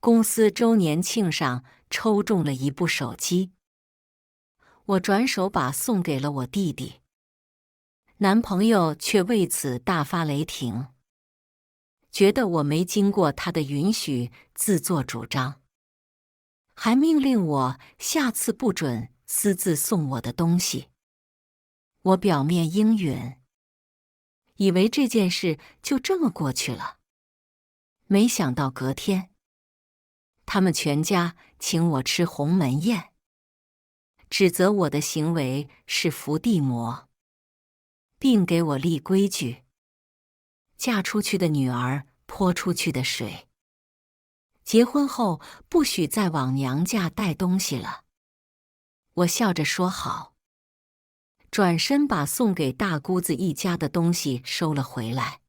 公司周年庆上抽中了一部手机，我转手把送给了我弟弟。男朋友却为此大发雷霆，觉得我没经过他的允许自作主张，还命令我下次不准私自送我的东西。我表面应允，以为这件事就这么过去了。没想到隔天，他们全家请我吃鸿门宴，指责我的行为是伏地魔，并给我立规矩：嫁出去的女儿泼出去的水，结婚后不许再往娘家带东西了。我笑着说好，转身把送给大姑子一家的东西收了回来。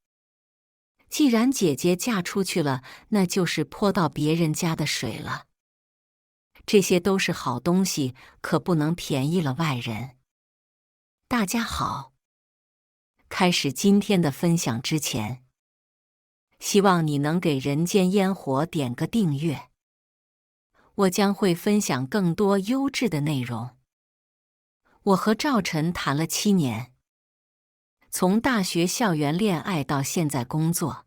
既然姐姐嫁出去了，那就是泼到别人家的水了。这些都是好东西，可不能便宜了外人。大家好，开始今天的分享之前，希望你能给人间烟火点个订阅。我将会分享更多优质的内容。我和赵晨谈了7年，从大学校园恋爱到现在工作。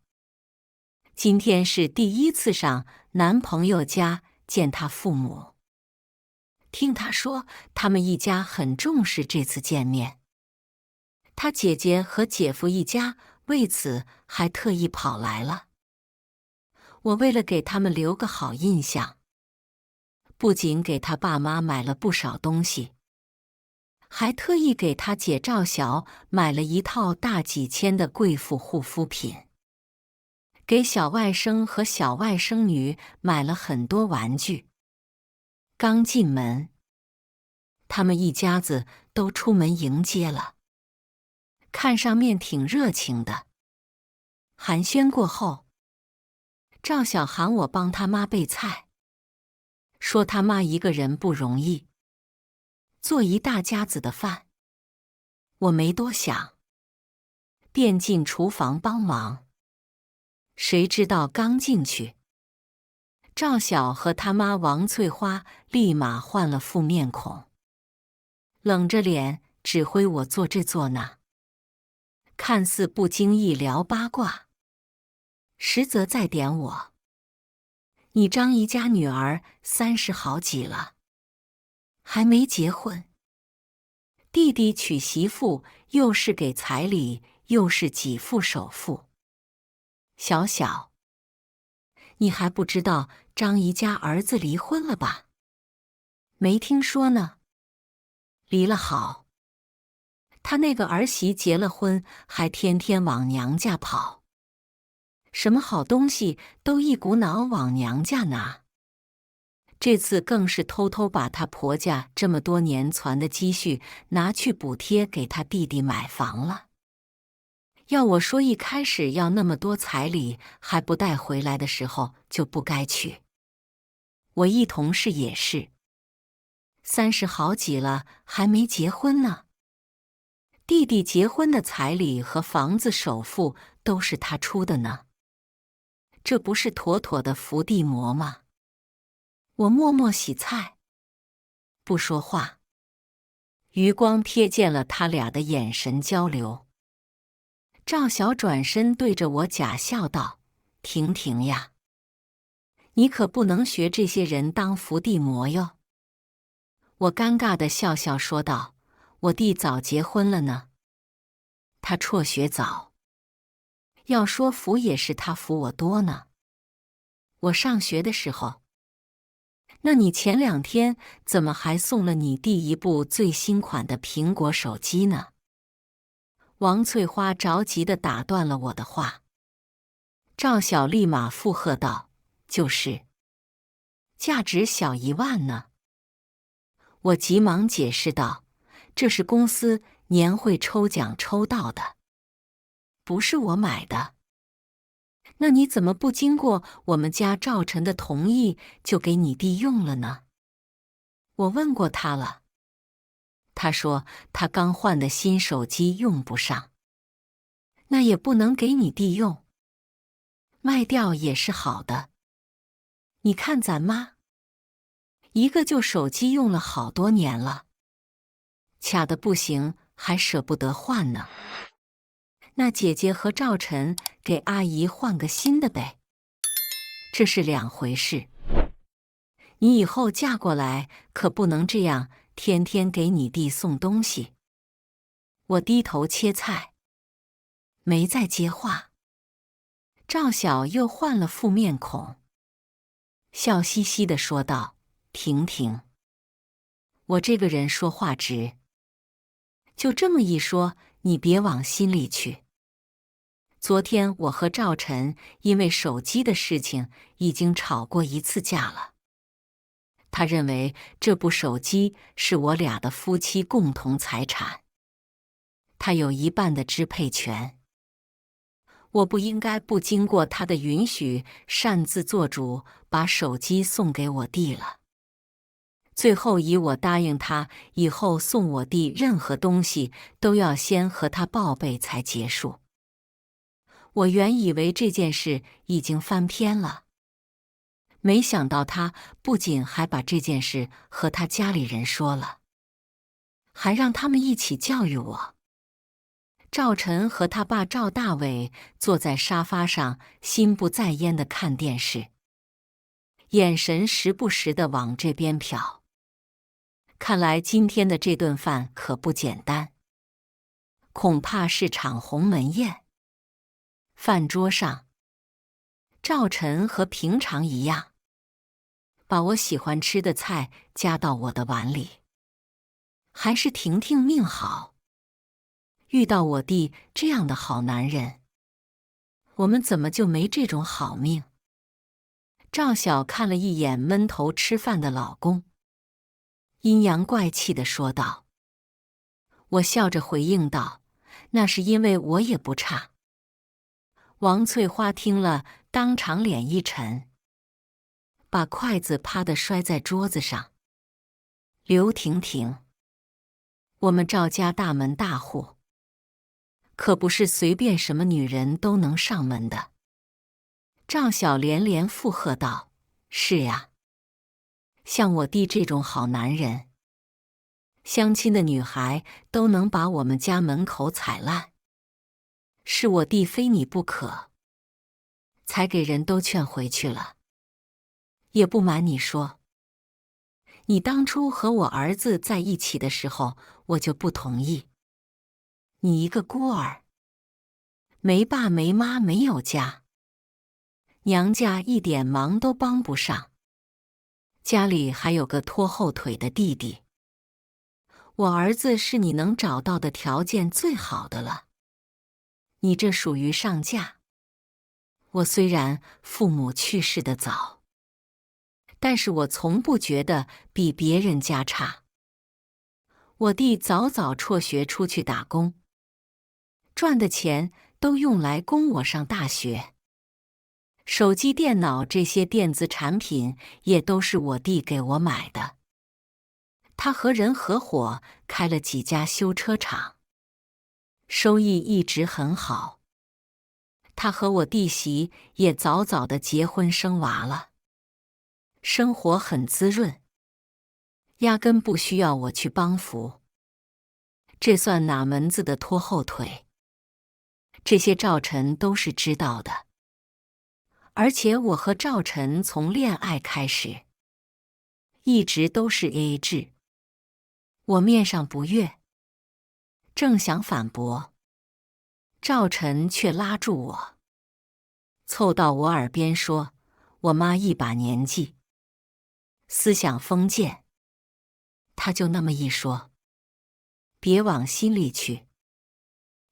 今天是第一次上男朋友家见他父母，听他说他们一家很重视这次见面。他姐姐和姐夫一家为此还特意跑来了。我为了给他们留个好印象，不仅给他爸妈买了不少东西，还特意给他姐赵晓买了一套大几千的贵妇护肤品，给小外甥和小外甥女买了很多玩具。刚进门，他们一家子都出门迎接了，看上面挺热情的。寒暄过后，赵晓喊我帮他妈备菜，说他妈一个人不容易，做一大家子的饭。我没多想，便进厨房帮忙。谁知道刚进去，赵晓和他妈王翠花立马换了副面孔，冷着脸指挥我做这做那，看似不经意聊八卦，实则在点我：你张姨家女儿30好几了，还没结婚，弟弟娶媳妇又是给彩礼又是几付首付。小小，你还不知道张姨家儿子离婚了吧？没听说呢。离了好，他那个儿媳结了婚，还天天往娘家跑，什么好东西都一股脑往娘家拿。这次更是偷偷把她婆家这么多年攒的积蓄拿去补贴给她弟弟买房了。要我说一开始要那么多彩礼还不带回来的时候就不该去。我一同事也是，30好几了还没结婚呢。弟弟结婚的彩礼和房子首付都是他出的呢，这不是妥妥的伏地魔吗？我默默洗菜，不说话。余光瞥见了他俩的眼神交流。赵晓转身对着我假笑道：婷婷呀，你可不能学这些人当伏地魔哟。我尴尬地笑笑说道：我弟早结婚了呢。他辍学早，要说服也是他服我多呢。我上学的时候，那你前2天怎么还送了你弟一部最新款的苹果手机呢？王翠花着急地打断了我的话。赵晓立马附和道：就是，价值小1万呢。我急忙解释道：这是公司年会抽奖抽到的，不是我买的。那你怎么不经过我们家赵晨的同意就给你弟用了呢？我问过他了，他说他刚换的新手机用不上，那也不能给你弟用，卖掉也是好的。你看咱妈，一个旧手机用了好多年了，卡得不行，还舍不得换呢。那姐姐和赵晨给阿姨换个新的呗，这是两回事。你以后嫁过来可不能这样，天天给你弟送东西。我低头切菜，没再接话。赵晓又换了副面孔，笑嘻嘻地说道：“婷婷，我这个人说话直，就这么一说，你别往心里去。昨天我和赵晨因为手机的事情已经吵过一次架了。他认为这部手机是我俩的夫妻共同财产，他有一半的支配权。我不应该不经过他的允许，擅自做主把手机送给我弟了。最后以我答应他，以后送我弟任何东西都要先和他报备才结束。我原以为这件事已经翻篇了，没想到他不仅还把这件事和他家里人说了，还让他们一起教育我。赵晨和他爸赵大伟坐在沙发上，心不在焉地看电视，眼神时不时地往这边瞟。看来今天的这顿饭可不简单，恐怕是场鸿门宴。饭桌上，赵晨和平常一样，把我喜欢吃的菜夹到我的碗里。还是婷婷命好，遇到我弟这样的好男人。我们怎么就没这种好命？赵晓看了一眼闷头吃饭的老公，阴阳怪气地说道。我笑着回应道：“那是因为我也不差。”王翠花听了，当场脸一沉，把筷子啪地摔在桌子上。刘婷婷，我们赵家大门大户，可不是随便什么女人都能上门的。赵晓连连附和道：“是呀，像我弟这种好男人，相亲的女孩都能把我们家门口踩烂。是我弟非你不可，才给人都劝回去了。也不瞒你说，你当初和我儿子在一起的时候，我就不同意。你一个孤儿，没爸没妈没有家，娘家一点忙都帮不上，家里还有个拖后腿的弟弟。我儿子是你能找到的条件最好的了，你这属于上嫁。我虽然父母去世的早，但是我从不觉得比别人家差。我弟早早辍学出去打工，赚的钱都用来供我上大学。手机、电脑这些电子产品也都是我弟给我买的。他和人合伙开了几家修车厂，收益一直很好。他和我弟媳也早早的结婚生娃了，生活很滋润，压根不需要我去帮扶。这算哪门子的拖后腿？这些赵晨都是知道的。而且我和赵晨从恋爱开始，一直都是 AA 制。我面上不悦，正想反驳，赵晨却拉住我，凑到我耳边说：“我妈一把年纪，思想封建，她就那么一说，别往心里去。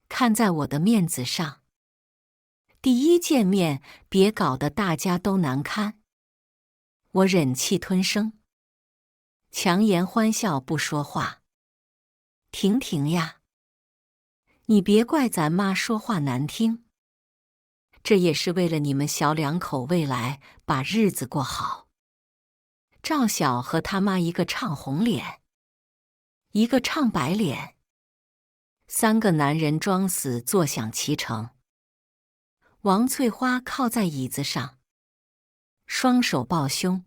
看在我的面子上，第一见面别搞得大家都难堪。”我忍气吞声，强颜欢笑不说话。婷婷呀，你别怪咱妈说话难听，这也是为了你们小两口未来把日子过好。赵晓和他妈一个唱红脸，一个唱白脸，三个男人装死坐享其成。王翠花靠在椅子上，双手抱胸，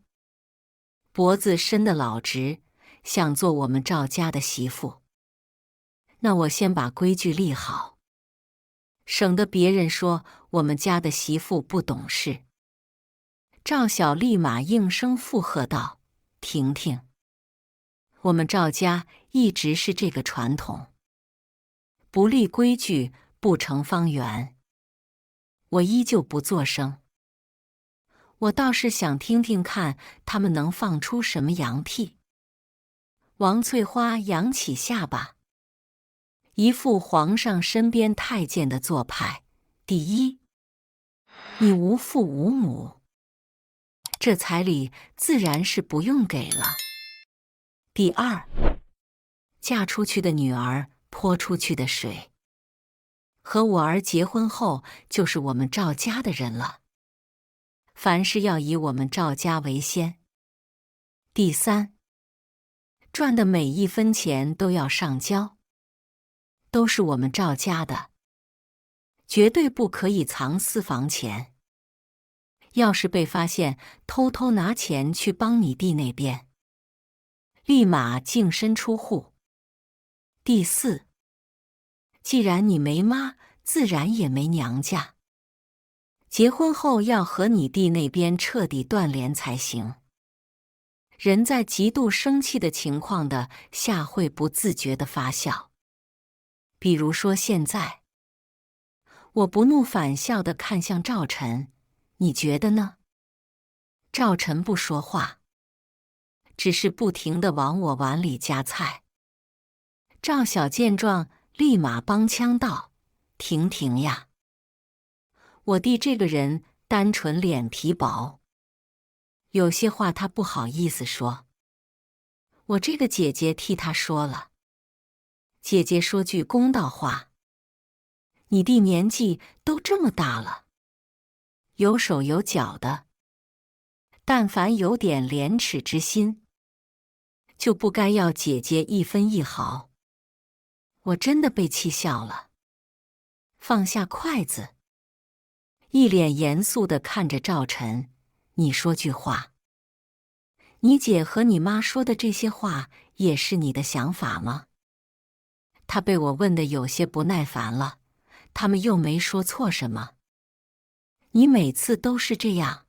脖子伸得老直，想做我们赵家的媳妇。那我先把规矩立好，省得别人说我们家的媳妇不懂事。赵晓立马应声附和道：“婷婷，我们赵家一直是这个传统，不立规矩不成方圆。”我依旧不作声，我倒是想听听看他们能放出什么洋屁。王翠花扬起下巴，一副皇上身边太监的做派。第一，你无父无母，这彩礼自然是不用给了。第二，嫁出去的女儿泼出去的水，和我儿结婚后就是我们赵家的人了，凡事要以我们赵家为先。第三，赚的每一分钱都要上交，都是我们赵家的，绝对不可以藏私房钱。要是被发现偷偷拿钱去帮你弟那边，立马净身出户。第四，既然你没妈，自然也没娘家。结婚后要和你弟那边彻底断联才行。人在极度生气的情况的下会不自觉地发笑。比如说现在，我不怒反笑地看向赵晨，你觉得呢？赵晨不说话，只是不停地往我碗里夹菜。赵晓见状，立马帮腔道：“婷婷呀，我弟这个人单纯脸皮薄，有些话他不好意思说，我这个姐姐替他说了。姐姐说句公道话，你弟年纪都这么大了，有手有脚的，但凡有点廉耻之心，就不该要姐姐一分一毫。”我真的被气笑了，放下筷子，一脸严肃地看着赵晨：“你说句话，你姐和你妈说的这些话也是你的想法吗？”他被我问得有些不耐烦了，他们又没说错什么。你每次都是这样，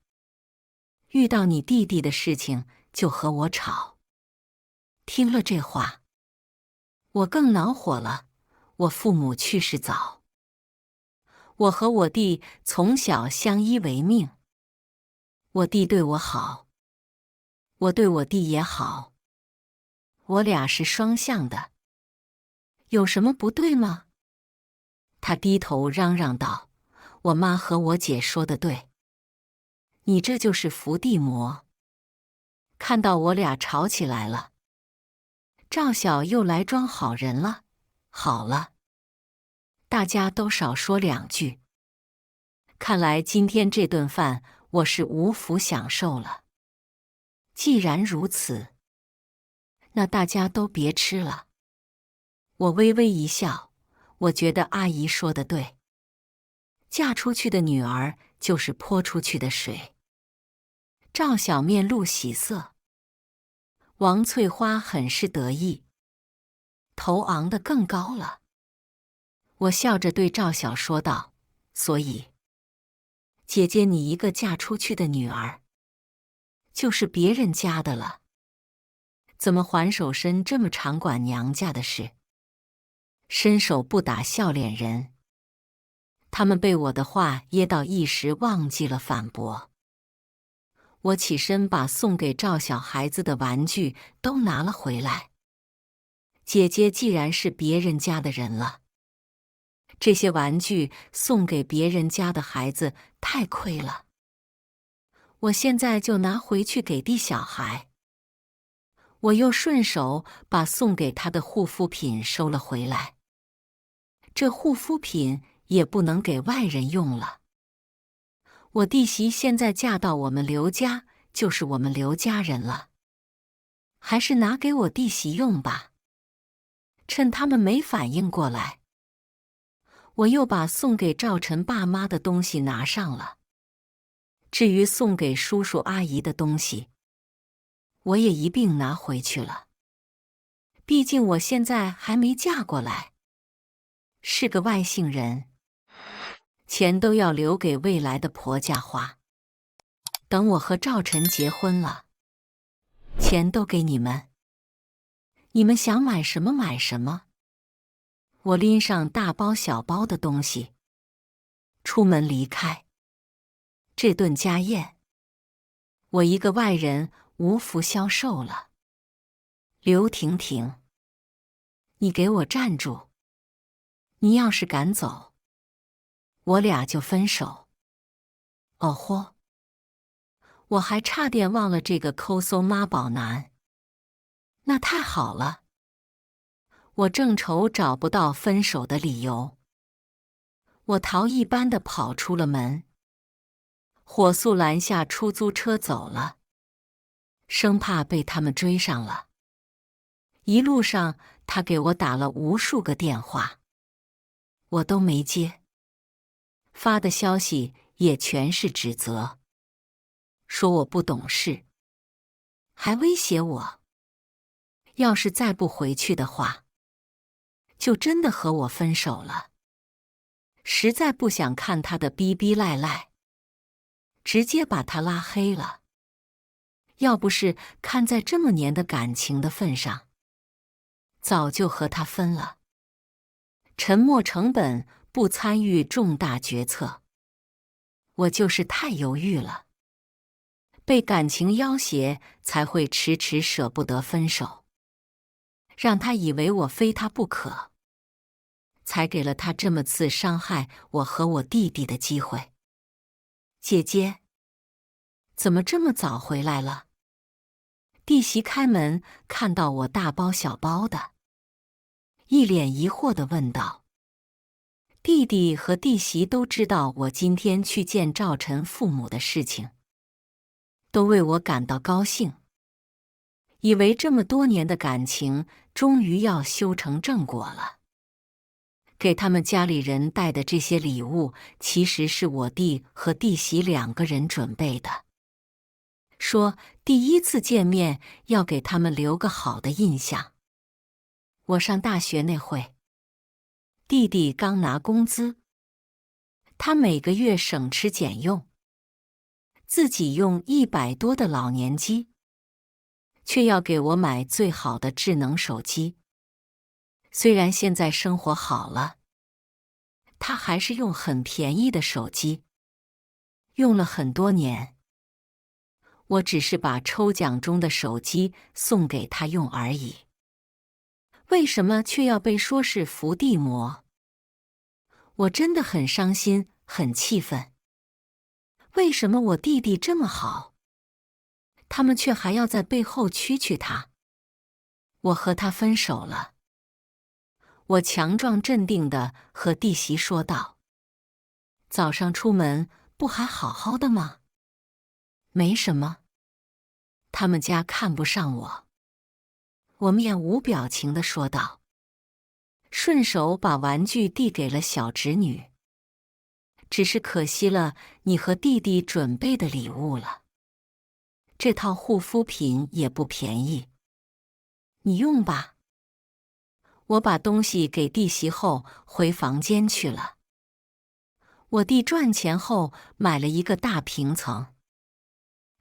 遇到你弟弟的事情就和我吵。听了这话，我更恼火了。我父母去世早，我和我弟从小相依为命，我弟对我好，我对我弟也好，我俩是双向的，有什么不对吗？他低头嚷嚷道：“我妈和我姐说的对，你这就是伏地魔。”看到我俩吵起来了，赵晓又来装好人了。好了，大家都少说两句。看来今天这顿饭我是无福享受了。既然如此，那大家都别吃了。我微微一笑，我觉得阿姨说的对，嫁出去的女儿就是泼出去的水。赵晓面露喜色，王翠花很是得意，头昂得更高了。我笑着对赵晓说道：“所以，姐姐你一个嫁出去的女儿，就是别人家的了，怎么还手伸这么长管娘家的事？伸手不打笑脸人。”他们被我的话噎到，一时忘记了反驳。我起身把送给赵小孩子的玩具都拿了回来。姐姐既然是别人家的人了，这些玩具送给别人家的孩子太亏了。我现在就拿回去给弟小孩。我又顺手把送给他的护肤品收了回来。这护肤品也不能给外人用了。我弟媳现在嫁到我们刘家，就是我们刘家人了，还是拿给我弟媳用吧。趁他们没反应过来，我又把送给赵晨爸妈的东西拿上了。至于送给叔叔阿姨的东西，我也一并拿回去了。毕竟我现在还没嫁过来，是个外姓人，钱都要留给未来的婆家花。等我和赵晨结婚了，钱都给你们，你们想买什么买什么。我拎上大包小包的东西，出门离开。这顿家宴，我一个外人无福消受了。刘婷婷，你给我站住！你要是敢走，我俩就分手。哦豁！我还差点忘了这个抠搜妈宝男。那太好了，我正愁找不到分手的理由。我逃一般的跑出了门，火速拦下出租车走了，生怕被他们追上了。一路上，他给我打了无数个电话，我都没接，发的消息也全是指责，说我不懂事，还威胁我，要是再不回去的话，就真的和我分手了。实在不想看他的逼逼赖赖，直接把他拉黑了。要不是看在这么年的感情的份上，早就和他分了。沉没成本，不参与重大决策。我就是太犹豫了，被感情要挟，才会迟迟舍不得分手，让他以为我非他不可，才给了他这么次伤害我和我弟弟的机会。姐姐，怎么这么早回来了？弟媳开门，看到我大包小包的，一脸疑惑地问道。弟弟和弟媳都知道我今天去见赵晨父母的事情，都为我感到高兴，以为这么多年的感情终于要修成正果了。给他们家里人带的这些礼物，其实是我弟和弟媳2个人准备的，说第一次见面要给他们留个好的印象。我上大学那会，弟弟刚拿工资，他每个月省吃俭用，自己用100多的老年机，却要给我买最好的智能手机。虽然现在生活好了，他还是用很便宜的手机，用了很多年。我只是把抽奖中的手机送给他用而已，为什么却要被说是伏地魔？我真的很伤心，很气愤。为什么我弟弟这么好，他们却还要在背后蛐蛐他？我和他分手了。我强壮镇定地和弟媳说道：早上出门不还好好的吗？没什么。他们家看不上我。我面无表情地说道，顺手把玩具递给了小侄女。只是可惜了你和弟弟准备的礼物了。这套护肤品也不便宜，你用吧。我把东西给弟媳后，回房间去了。我弟赚钱后买了一个大平层，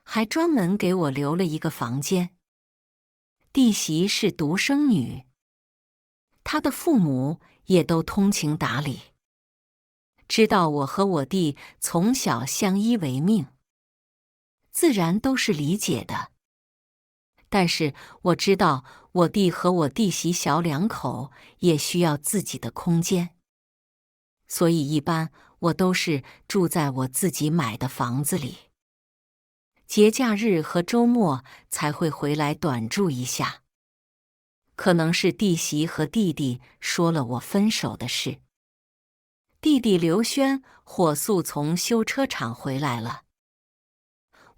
还专门给我留了一个房间。弟媳是独生女，她的父母也都通情达理，知道我和我弟从小相依为命，自然都是理解的。但是我知道我弟和我弟媳小2口也需要自己的空间，所以一般我都是住在我自己买的房子里。节假日和周末才会回来短住一下。可能是弟媳和弟弟说了我分手的事。弟弟刘轩火速从修车厂回来了。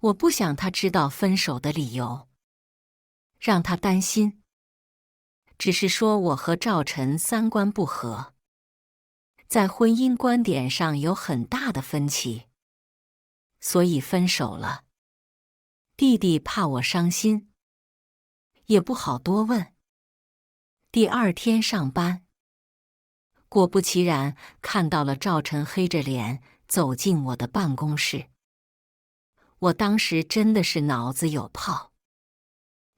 我不想他知道分手的理由，让他担心。只是说我和赵晨3观不合，在婚姻观点上有很大的分歧，所以分手了。弟弟怕我伤心，也不好多问。第二天上班，果不其然看到了赵晨黑着脸走进我的办公室。我当时真的是脑子有泡，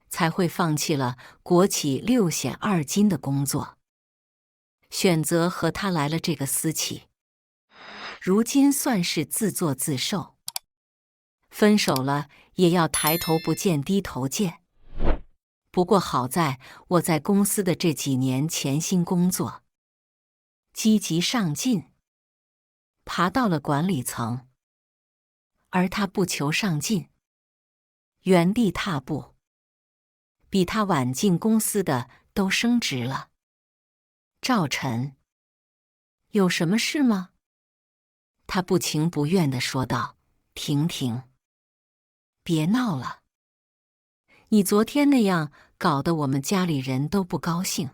才会放弃了国企6险2金的工作，选择和他来了这个私企。如今算是自作自受，分手了也要抬头不见低头见。不过好在我在公司的这几年潜心工作，积极上进，爬到了管理层，而他不求上进，原地踏步。比他晚进公司的都升职了。赵晨，有什么事吗？他不情不愿地说道：“婷婷，别闹了。你昨天那样搞得我们家里人都不高兴。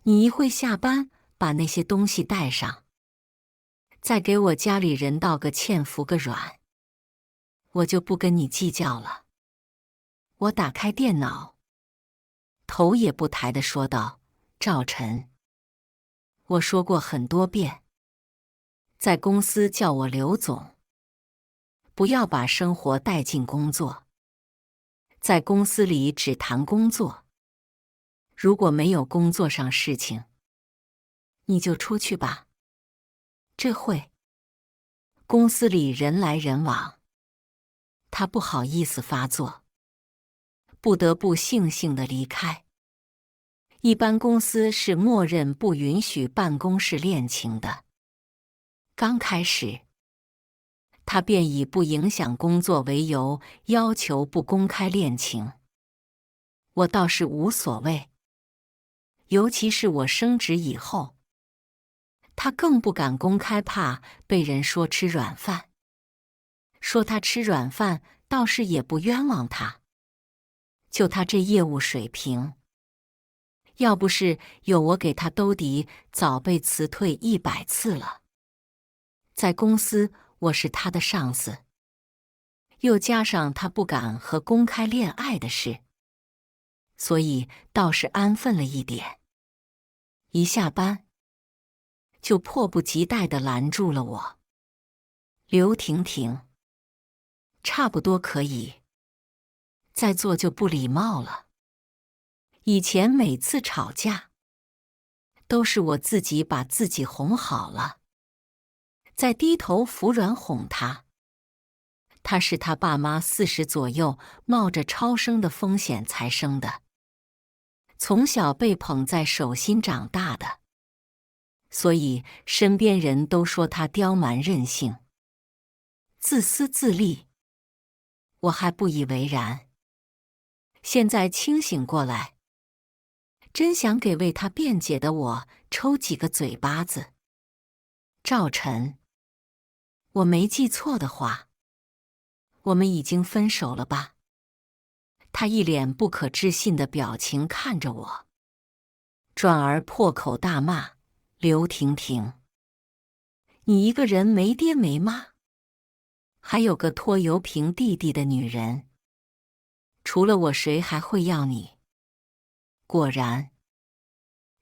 你一会下班把那些东西带上，再给我家里人道个歉，服个软，我就不跟你计较了。”我打开电脑，头也不抬地说道：“赵晨，我说过很多遍，在公司叫我刘总，不要把生活带进工作。在公司里只谈工作，如果没有工作上事情，你就出去吧。这会公司里人来人往，他不好意思发作，不得不悻悻地离开。一般公司是默认不允许办公室恋情的。刚开始，他便以不影响工作为由，要求不公开恋情。我倒是无所谓，尤其是我升职以后，他更不敢公开，怕被人说吃软饭。说他吃软饭，倒是也不冤枉他。就他这业务水平，要不是有我给他兜底，早被辞退100次了。在公司，我是他的上司，又加上他不敢和公开恋爱的事，所以倒是安分了一点。一下班，就迫不及待地拦住了我：“刘婷婷，差不多可以，再做就不礼貌了。以前每次吵架，都是我自己把自己哄好了，再低头服软哄他。他是他爸妈40左右冒着超生的风险才生的，从小被捧在手心长大的，所以身边人都说他刁蛮任性、自私自利。我还不以为然，现在清醒过来，真想给为他辩解的我抽几个嘴巴子。赵晨，我没记错的话，我们已经分手了吧？他一脸不可置信的表情看着我，转而破口大骂：“刘婷婷，你一个人没爹没妈，还有个拖油瓶弟弟的女人，除了我谁还会要你？果然，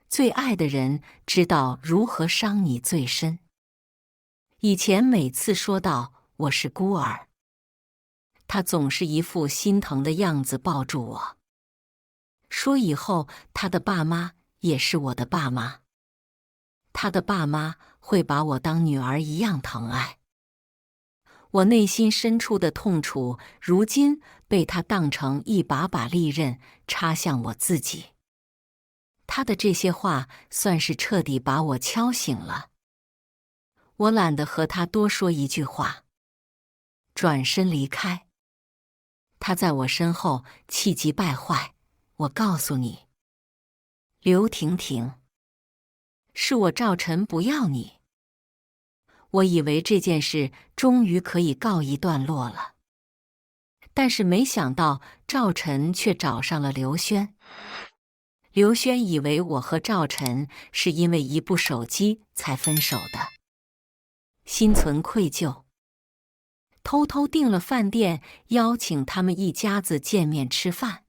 最爱的人知道如何伤你最深。以前每次说到我是孤儿，他总是一副心疼的样子抱住我，说以后他的爸妈也是我的爸妈，他的爸妈会把我当女儿一样疼爱。我内心深处的痛楚，如今被他当成一把把利刃插向我自己。他的这些话算是彻底把我敲醒了。我懒得和他多说一句话，转身离开。他在我身后气急败坏：“我告诉你，刘婷婷，是我赵晨不要你。”我以为这件事终于可以告一段落了，但是没想到赵晨却找上了刘轩。刘轩以为我和赵晨是因为一部手机才分手的，心存愧疚，偷偷订了饭店，邀请他们一家子见面吃饭，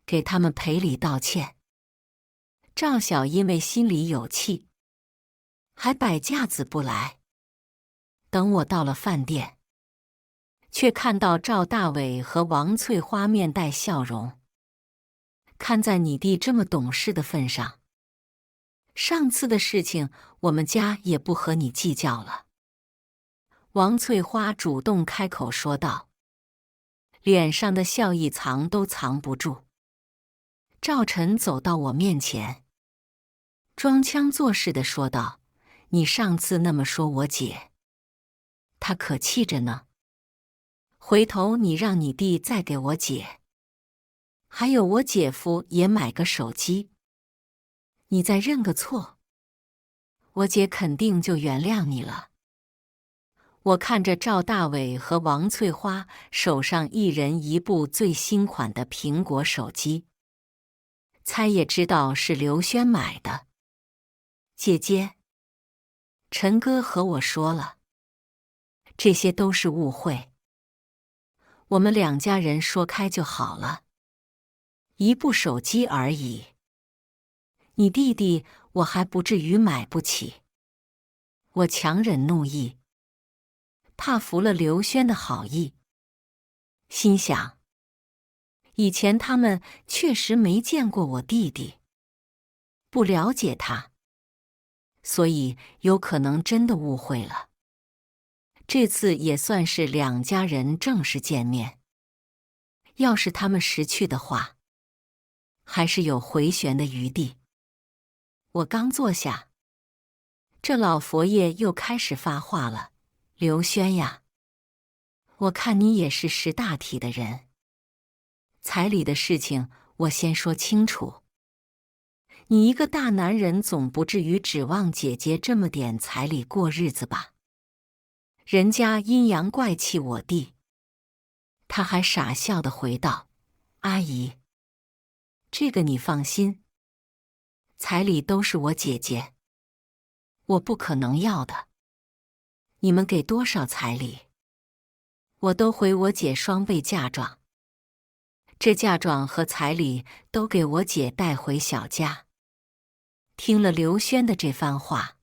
给他们赔礼道歉。赵晓因为心里有气，还摆架子不来。等我到了饭店，却看到赵大伟和王翠花面带笑容。看在你弟这么懂事的份上，上次的事情我们家也不和你计较了。王翠花主动开口说道，脸上的笑意藏都藏不住。赵晨走到我面前，装腔作势地说道，你上次那么说我姐，她可气着呢。回头你让你弟再给我姐，还有我姐夫也买个手机，你再认个错，我姐肯定就原谅你了。我看着赵大伟和王翠花手上一人一部最新款的苹果手机，猜也知道是刘轩买的。姐姐，陈哥和我说了，这些都是误会，我们两家人说开就好了，一部手机而已，你弟弟我还不至于买不起。我强忍怒意，怕服了刘轩的好意，心想，以前他们确实没见过我弟弟，不了解他，所以有可能真的误会了。这次也算是两家人正式见面，要是他们识趣的话，还是有回旋的余地。我刚坐下，这老佛爷又开始发话了，刘轩呀，我看你也是识大体的人，彩礼的事情我先说清楚。你一个大男人总不至于指望姐姐这么点彩礼过日子吧？人家阴阳怪气我弟。他还傻笑地回道，阿姨，这个你放心，彩礼都是我姐姐，我不可能要的。你们给多少彩礼，我都回我姐双倍嫁妆。这嫁妆和彩礼都给我姐带回小家。听了刘轩的这番话，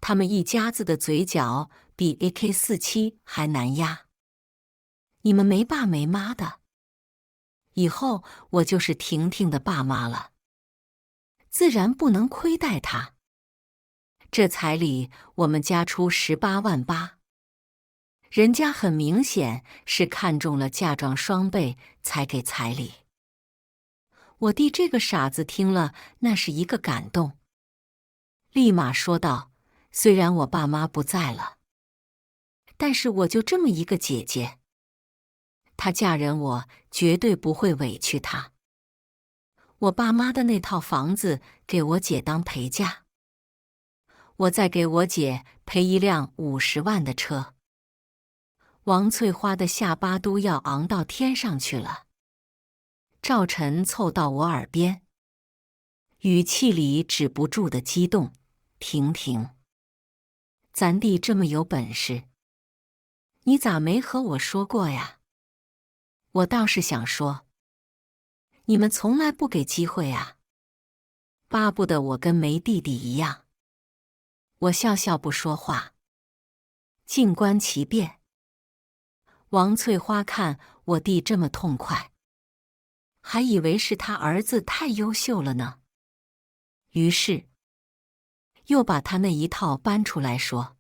他们一家子的嘴角比 AK47 还难压。你们没爸没妈的，以后我就是婷婷的爸妈了，自然不能亏待她。这彩礼我们家出18万8，人家很明显是看中了嫁妆双倍才给彩礼。我弟这个傻子听了，那是一个感动，立马说道，虽然我爸妈不在了，但是我就这么一个姐姐，她嫁人我绝对不会委屈她。我爸妈的那套房子给我姐当陪嫁，我再给我姐赔一辆50万的车。王翠花的下巴都要昂到天上去了。赵晨凑到我耳边，语气里止不住的激动，婷婷，咱弟这么有本事，你咋没和我说过呀？我倒是想说，你们从来不给机会啊，巴不得我跟没弟弟一样。我笑笑不说话，静观其变。王翠花看我弟这么痛快，还以为是他儿子太优秀了呢，于是又把他那一套搬出来说，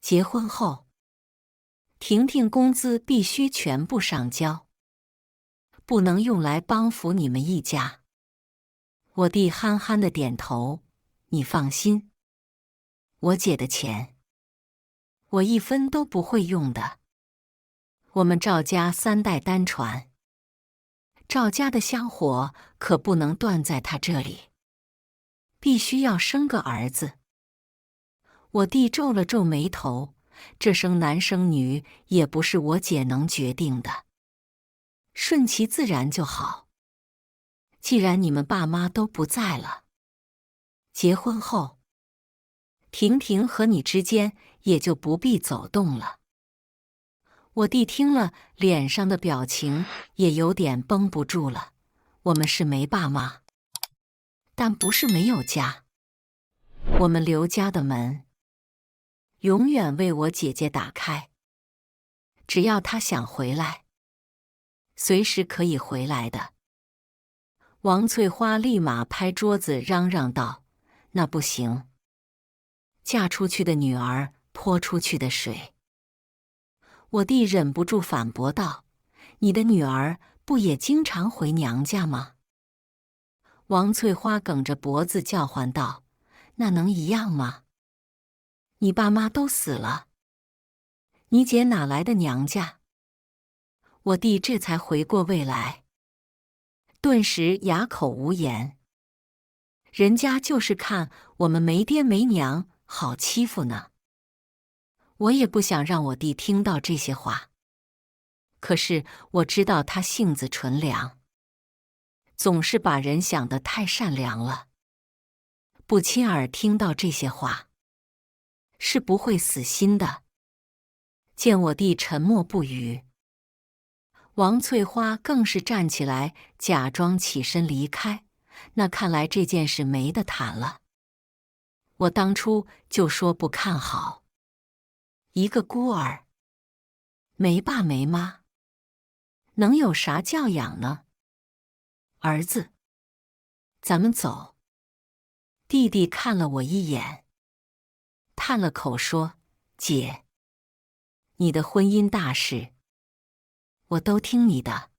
结婚后婷婷工资必须全部上交，不能用来帮扶你们一家。我弟憨憨的点头，你放心，我姐的钱我一分都不会用的。我们赵家3代单传，赵家的香火可不能断在他这里，必须要生个儿子。我弟皱了皱眉头，这生男生女也不是我姐能决定的，顺其自然就好。既然你们爸妈都不在了，结婚后，婷婷和你之间也就不必走动了。我弟听了，脸上的表情也有点绷不住了。我们是没爸妈，但不是没有家。我们刘家的门永远为我姐姐打开，只要她想回来，随时可以回来的。王翠花立马拍桌子嚷嚷道：“那不行！嫁出去的女儿泼出去的水。”我弟忍不住反驳道：“你的女儿不也经常回娘家吗？”王翠花梗着脖子叫唤道：“那能一样吗？你爸妈都死了，你姐哪来的娘家？”我弟这才回过味来，顿时哑口无言。人家就是看我们没爹没娘，好欺负呢。我也不想让我弟听到这些话，可是我知道他性子纯良，总是把人想得太善良了，不亲耳听到这些话，是不会死心的。见我弟沉默不语，王翠花更是站起来，假装起身离开。那看来这件事没得谈了。我当初就说不看好，一个孤儿，没爸没妈，能有啥教养呢？儿子，咱们走。弟弟看了我一眼，叹了口说：“姐，你的婚姻大事，我都听你的。”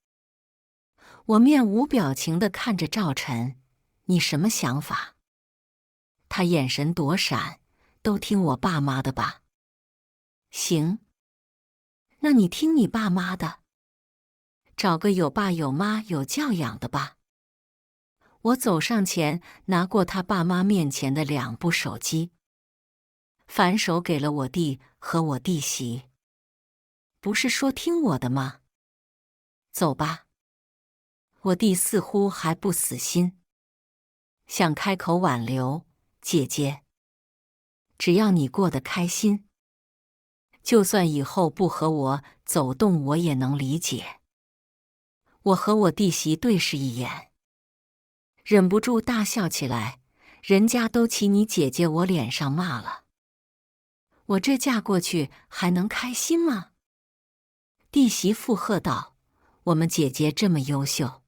我面无表情地看着赵晨：“你什么想法？”他眼神躲闪：“都听我爸妈的吧。”行，那你听你爸妈的，找个有爸有妈有教养的吧。我走上前，拿过他爸妈面前的2部手机，反手给了我弟和我弟媳。不是说听我的吗？走吧。我弟似乎还不死心，想开口挽留：“姐姐，只要你过得开心，就算以后不和我走动，我也能理解。”我和我弟媳对视一眼，忍不住大笑起来。人家都骑你姐姐我脸上骂了，我这嫁过去还能开心吗？弟媳附和道：“我们姐姐这么优秀，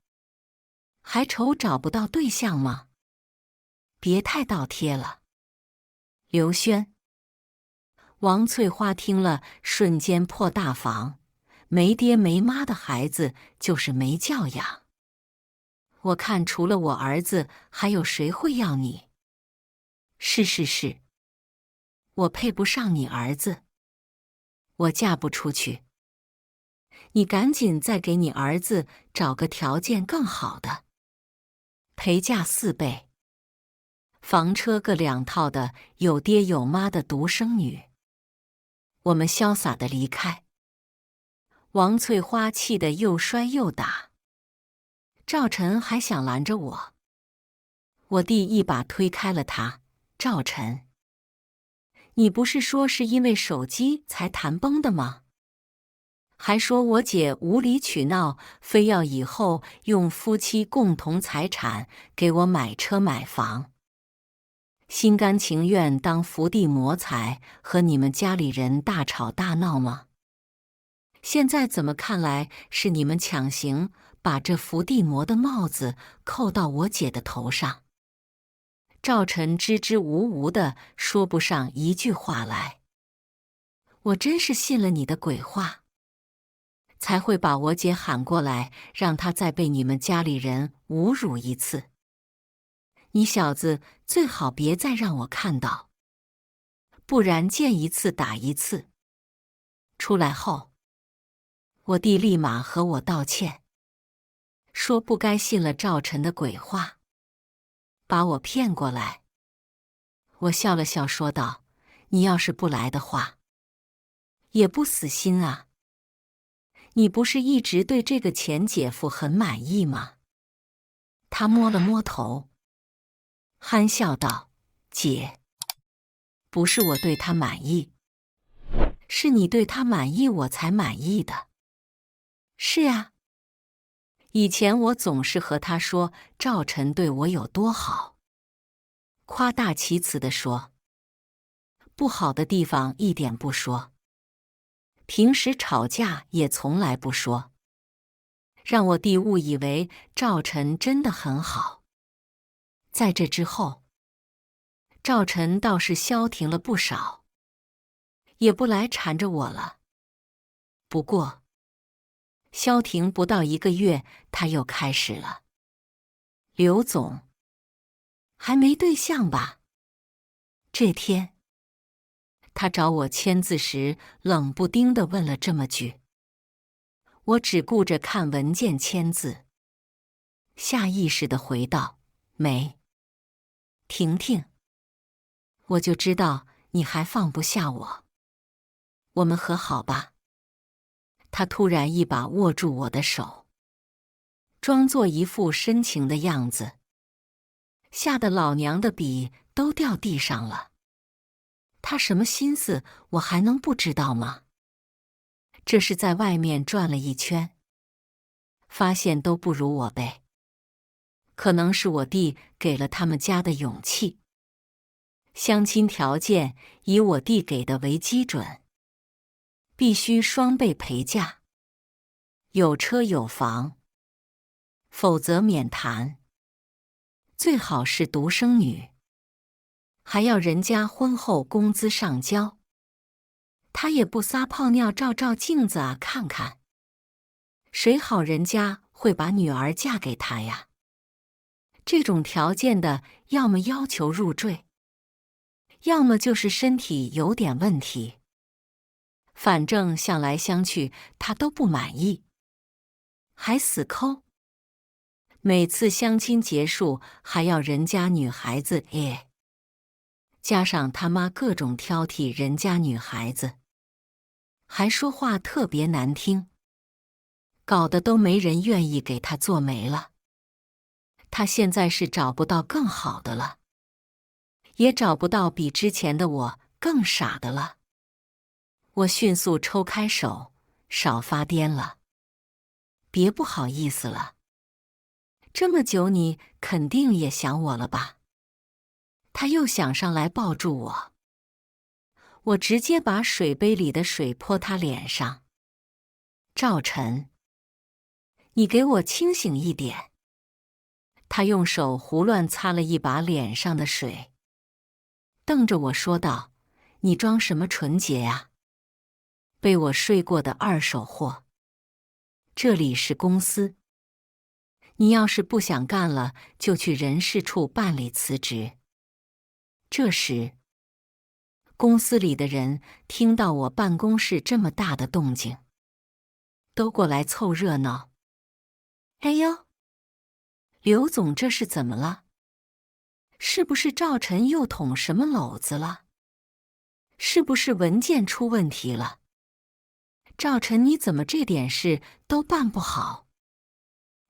还愁找不到对象吗？别太倒贴了。”刘轩。王翠花听了，瞬间破大防：没爹没妈的孩子就是没教养。我看除了我儿子，还有谁会要你？是，我配不上你儿子，我嫁不出去。你赶紧再给你儿子找个条件更好的，陪嫁4倍，房车各2套的，有爹有妈的独生女。我们潇洒地离开。王翠花气得又摔又打，赵晨还想拦着我，我弟一把推开了他：“赵晨，你不是说是因为手机才谈崩的吗？还说我姐无理取闹，非要以后用夫妻共同财产给我买车买房，心甘情愿当伏地魔才和你们家里人大吵大闹吗？现在怎么看来是你们强行把这伏地魔的帽子扣到我姐的头上？”赵晨支支吾吾的说不上一句话来。我真是信了你的鬼话，才会把我姐喊过来，让她再被你们家里人侮辱一次。你小子最好别再让我看到，不然见一次打一次。出来后，我弟立马和我道歉，说不该信了赵晨的鬼话，把我骗过来。我笑了笑说道：“你要是不来的话，也不死心啊。你不是一直对这个前姐夫很满意吗？”他摸了摸头，憨笑道：“姐，不是我对他满意，是你对他满意，我才满意的。是呀，以前我总是和他说赵晨对我有多好，夸大其词地说，不好的地方一点不说，平时吵架也从来不说，让我弟误以为赵晨真的很好。在这之后，赵晨倒是消停了不少，也不来缠着我了。不过，消停不到1个月，他又开始了。刘总，还没对象吧？这天，他找我签字时，冷不丁地问了这么句。我只顾着看文件签字，下意识地回道：没。婷婷，我就知道你还放不下我。我们和好吧。他突然一把握住我的手，装作一副深情的样子，吓得老娘的笔都掉地上了。他什么心思，我还能不知道吗？这是在外面转了一圈，发现都不如我呗。可能是我弟给了他们家的勇气。相亲条件以我弟给的为基准，必须双倍陪嫁，有车有房，否则免谈。最好是独生女，还要人家婚后工资上交。他也不撒泡尿照照镜子啊，看看谁好人家会把女儿嫁给他呀？这种条件的，要么要求入赘，要么就是身体有点问题。反正相来相去，他都不满意，还死抠。每次相亲结束，还要人家女孩子加上他妈各种挑剔人家女孩子，还说话特别难听，搞得都没人愿意给他做媒了。他现在是找不到更好的了，也找不到比之前的我更傻的了。我迅速抽开手，少发癫了，别不好意思了。这么久你肯定也想我了吧？他又想上来抱住我，我直接把水杯里的水泼他脸上。赵晨，你给我清醒一点。他用手胡乱擦了一把脸上的水，瞪着我说道：你装什么纯洁呀？被我睡过的二手货。这里是公司，你要是不想干了，就去人事处办理辞职。这时，公司里的人听到我办公室这么大的动静，都过来凑热闹。哎呦，刘总这是怎么了？是不是赵晨又捅什么篓子了？是不是文件出问题了？赵晨，你怎么这点事都办不好？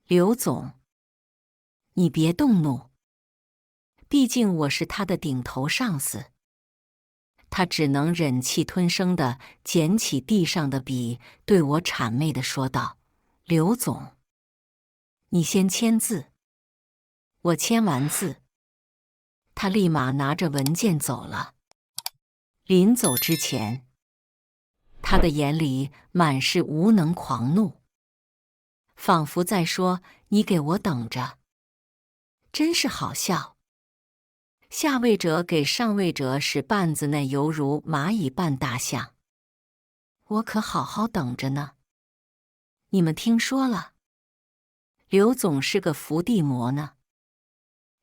刘总，你别动怒，毕竟我是他的顶头上司。他只能忍气吞声地捡起地上的笔，对我谄媚地说道：刘总，你先签字。我签完字，他立马拿着文件走了。临走之前，他的眼里满是无能狂怒，仿佛在说：你给我等着。真是好笑。下位者给上位者使绊子，那犹如蚂蚁绊大象。我可好好等着呢。你们听说了？刘总是个伏地魔呢，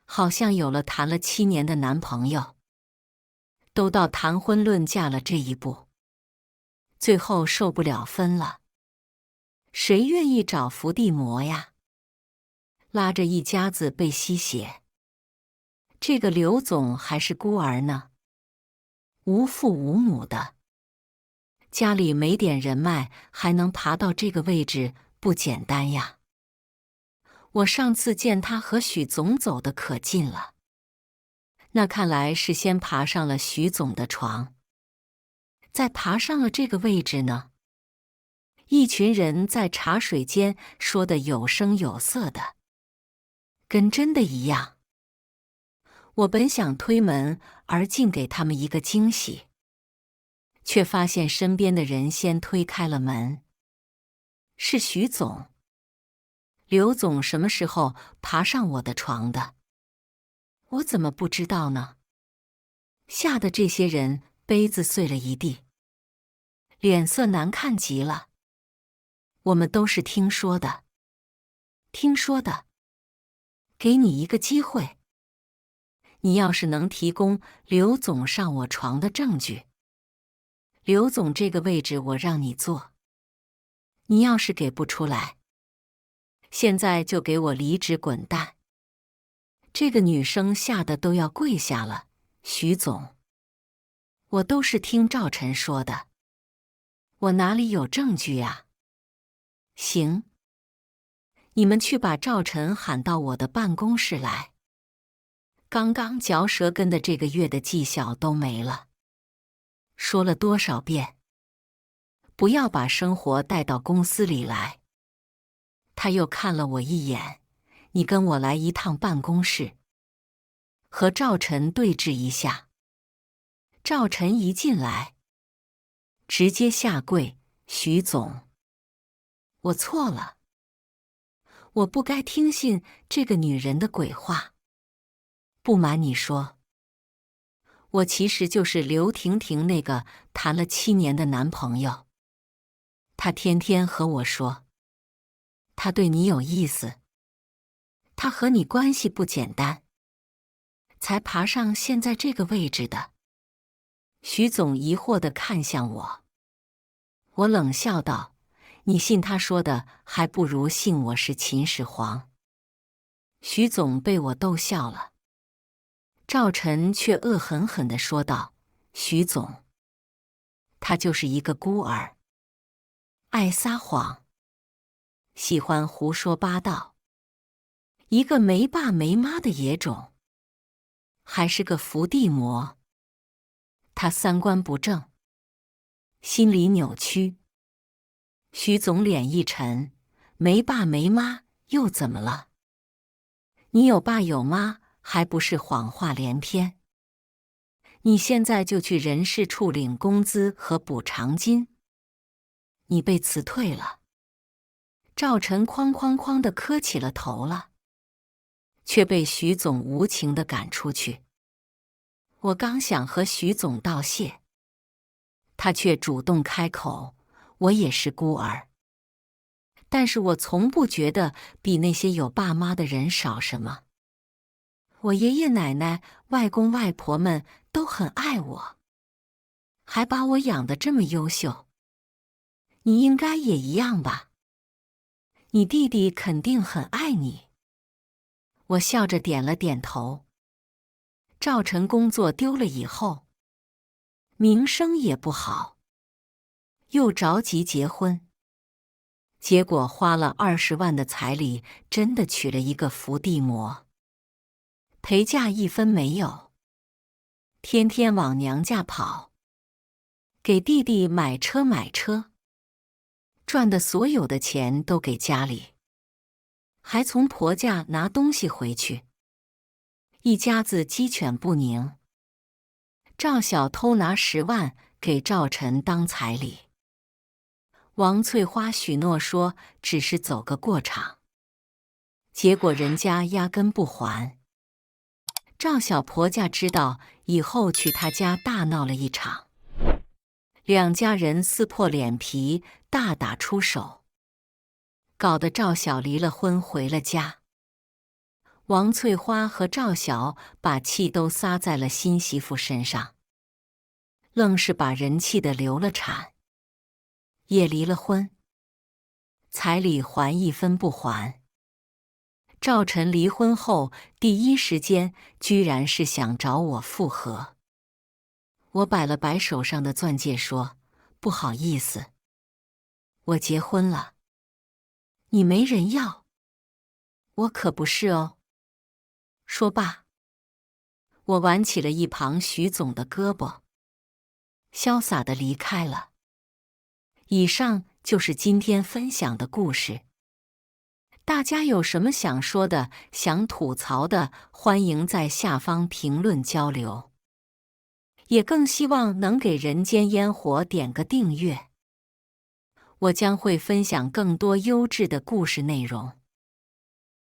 好像有了谈了7年的男朋友，都到谈婚论嫁了这一步，最后受不了分了。谁愿意找伏地魔呀？拉着一家子被吸血。这个刘总还是孤儿呢，无父无母的，家里没点人脉还能爬到这个位置，不简单呀。我上次见他和许总走得可近了，那看来是先爬上了许总的床。再爬上了这个位置呢。一群人在茶水间说得有声有色的，跟真的一样。我本想推门而进给他们一个惊喜，却发现身边的人先推开了门。是徐总。刘总什么时候爬上我的床的？我怎么不知道呢？吓得这些人杯子碎了一地，脸色难看极了。我们都是听说的。听说的。给你一个机会，你要是能提供刘总上我床的证据，刘总这个位置我让你坐。你要是给不出来，现在就给我离职滚蛋。这个女生吓得都要跪下了。徐总，我都是听赵晨说的，我哪里有证据呀？行，你们去把赵晨喊到我的办公室来。刚刚嚼舌根的这个月的绩效都没了。说了多少遍，不要把生活带到公司里来。他又看了我一眼，你跟我来一趟办公室，和赵晨对峙一下。赵晨一进来，直接下跪。徐总，我错了，我不该听信这个女人的鬼话。不瞒你说，我其实就是刘婷婷那个谈了7年的男朋友。他天天和我说，他对你有意思，他和你关系不简单，才爬上现在这个位置的。徐总疑惑地看向我，我冷笑道：“你信他说的，还不如信我是秦始皇。”徐总被我逗笑了。赵晨却恶狠狠地说道：“徐总，他就是一个孤儿，爱撒谎，喜欢胡说八道，一个没爸没妈的野种，还是个伏地魔。他三观不正，心理扭曲。”徐总脸一沉：“没爸没妈又怎么了？你有爸有妈，还不是谎话连篇？你现在就去人事处领工资和补偿金。你被辞退了。”赵晨哐哐哐地磕起了头了，却被徐总无情地赶出去。我刚想和徐总道谢，他却主动开口：“我也是孤儿，但是我从不觉得比那些有爸妈的人少什么。我爷爷奶奶、外公外婆们都很爱我，还把我养得这么优秀。你应该也一样吧？你弟弟肯定很爱你。”我笑着点了点头。赵晨工作丢了以后，名声也不好，又着急结婚，结果花了20万的彩礼，真的娶了一个伏地魔，陪嫁1分没有，天天往娘家跑，给弟弟买车，赚的所有的钱都给家里，还从婆家拿东西回去，一家子鸡犬不宁。赵晓偷拿10万给赵晨当彩礼，王翠花许诺说只是走个过场，结果人家压根不还。赵小婆家知道以后，去他家大闹了一场，两家人撕破脸皮，大打出手，搞得赵晓离了婚回了家。王翠花和赵晓把气都撒在了新媳妇身上，愣是把人气得流了产，也离了婚，彩礼还1分不还。赵晨离婚后第一时间居然是想找我复合。我摆了摆手上的钻戒说：“不好意思，我结婚了，你没人要。”我可不是哦。说罢，我挽起了一旁徐总的胳膊。潇洒地离开了。以上就是今天分享的故事。大家有什么想说的、想吐槽的，欢迎在下方评论交流。也更希望能给人间烟火点个订阅，我将会分享更多优质的故事内容。